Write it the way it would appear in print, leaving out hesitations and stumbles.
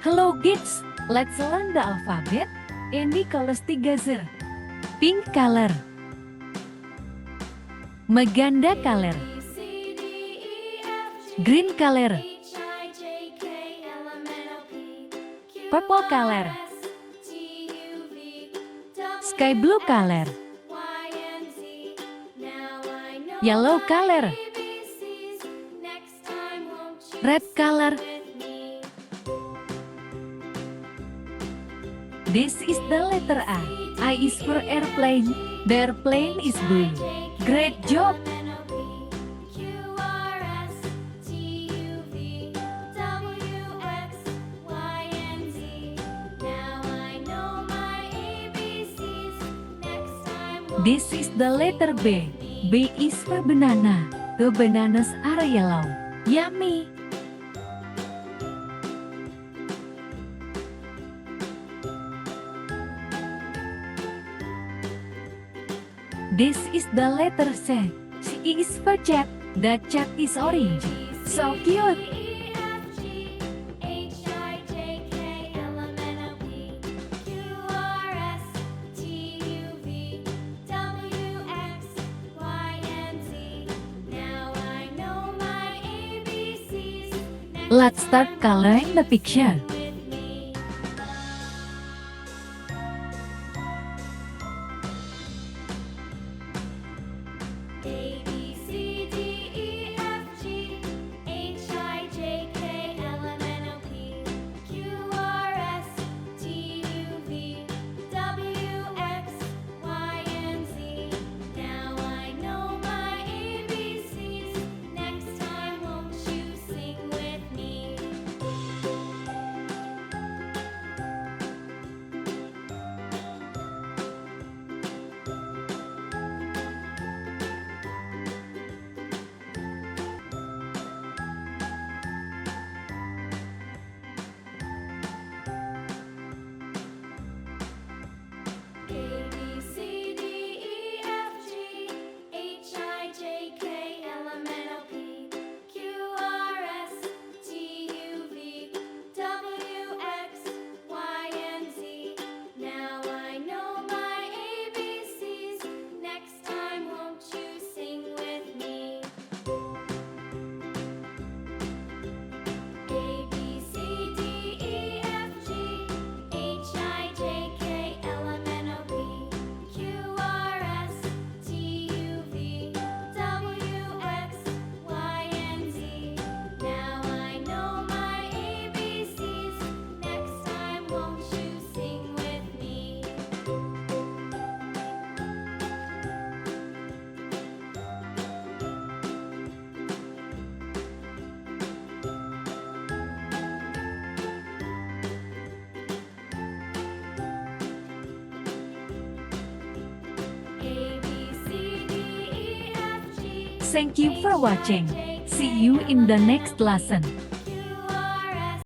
Hello kids, let's learn the alphabet. Any colors together. Pink color. Magenta color. Green color. Purple color. Sky blue color. Yellow color. Red color. This is the letter A. I is for airplane. The airplane is blue. Great job! This is the letter B. B is for banana. The bananas are yellow. Yummy! This is the letter C. C is for cat. The cat is orange. So cute! Let's start coloring the picture. Thank you for watching. See you in the next lesson.